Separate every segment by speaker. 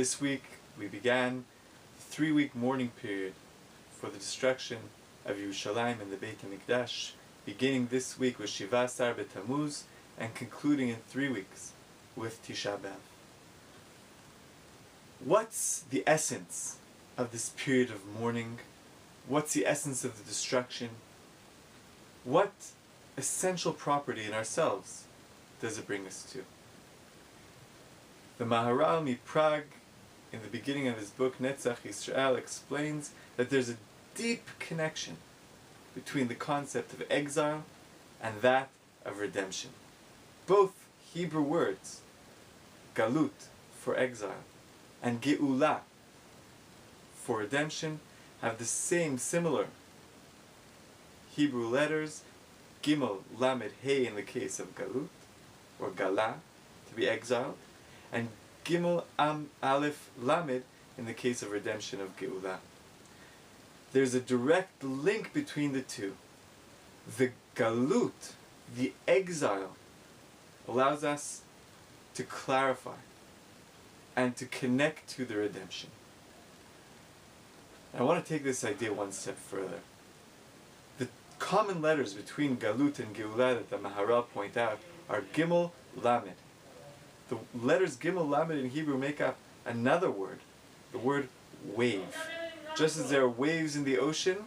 Speaker 1: This week we began the 3-week mourning period for the destruction of Yerushalayim and the Beit HaMikdash, beginning this week with Shiva Asar B'Tammuz and concluding in 3 weeks with Tisha B'Av. What's the essence of this period of mourning? What's the essence of the destruction? What essential property in ourselves does it bring us to? The Maharal Prague, in the beginning of his book Netzach Yisrael, explains that there's a deep connection between the concept of exile and that of redemption. Both Hebrew words, galut for exile and geula for redemption, have the same similar Hebrew letters, Gimel, Lamed, Hey in the case of galut, or gala, to be exiled, and Gimel, Am, Aleph, Lamed in the case of redemption of geula. There's a direct link between the two. The galut, the exile, allows us to clarify and to connect to the redemption. I want to take this idea one step further. The common letters between galut and geula that the Maharal point out are Gimel, Lamed. The letters Gimel, Lamed in Hebrew make up another word, the word wave. Just as there are waves in the ocean,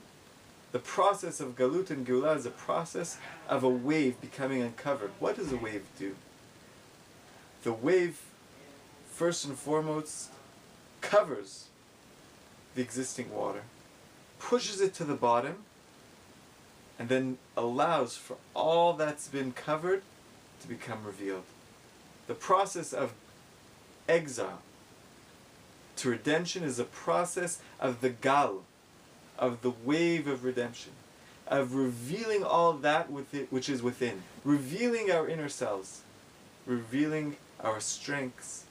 Speaker 1: the process of galut and geula is a process of a wave becoming uncovered. What does a wave do? The wave, first and foremost, covers the existing water, pushes it to the bottom, and then allows for all that's been covered to become revealed. The process of exile to redemption is a process of the gal, of the wave of redemption, of revealing all that which is within, revealing our inner selves, revealing our strengths,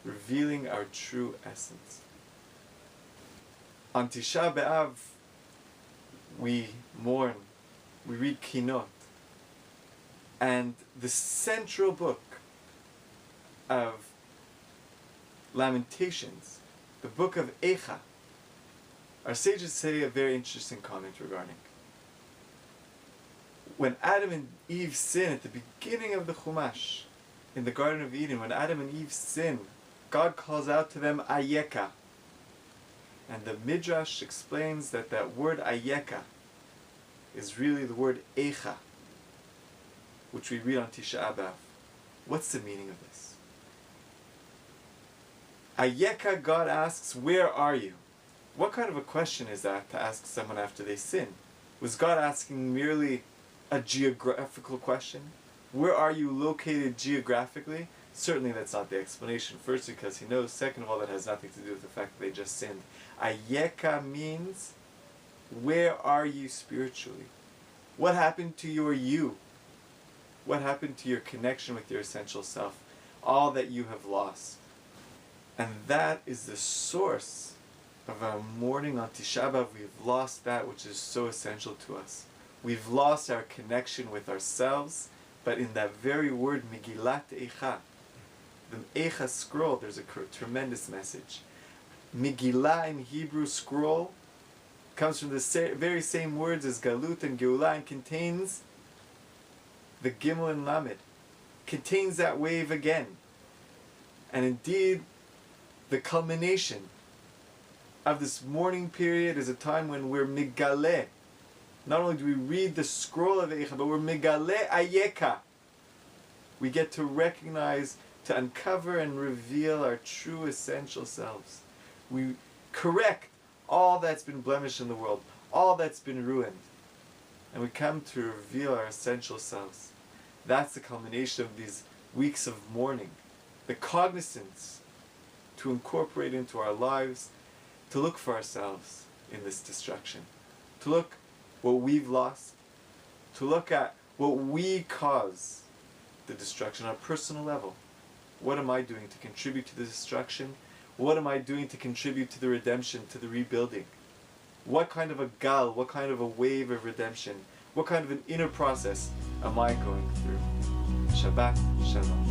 Speaker 1: revealing our true essence. On Tisha B'Av, we mourn, we read Kinot, and the central book of Lamentations, the book of Eicha, our sages say a very interesting comment regarding. When Adam and Eve sin at the beginning of the Chumash, in the Garden of Eden, when Adam and Eve sin, God calls out to them Ayeka. And the Midrash explains that that word Ayeka is really the word Eicha, which we read on Tisha B'Av. What's the meaning of this? Ayeka, God asks, where are you? What kind of a question is that to ask someone after they sin? Was God asking merely a geographical question? Where are you located geographically? Certainly that's not the explanation. First, because he knows. Second of all, that has nothing to do with the fact that they just sinned. Ayeka means, where are you spiritually? What happened to your you? What happened to your connection with your essential self? All that you have lost. And that is the source of our mourning on Tisha B'Av. We've lost that which is so essential to us. We've lost our connection with ourselves, but in that very word, Megillat Eicha, the Eicha scroll, there's a tremendous message. Megillah in Hebrew, scroll, comes from the very same words as Galut and Geula and contains the Gimel and Lamed, contains that wave again. And indeed, the culmination of this mourning period is a time when we're Megaleh. Not only do we read the scroll of Eicha, but we're Megaleh Ayeka. We get to recognize, to uncover and reveal our true essential selves. We correct all that's been blemished in the world, all that's been ruined. And we come to reveal our essential selves. That's the culmination of these weeks of mourning. The cognizance to incorporate into our lives, to look for ourselves in this destruction, to look what we've lost, to look at what we cause the destruction on a personal level. What am I doing to contribute to the destruction? What am I doing to contribute to the redemption, to the rebuilding? What kind of a gal, what kind of a wave of redemption, what kind of an inner process am I going through? Shabbat Shalom.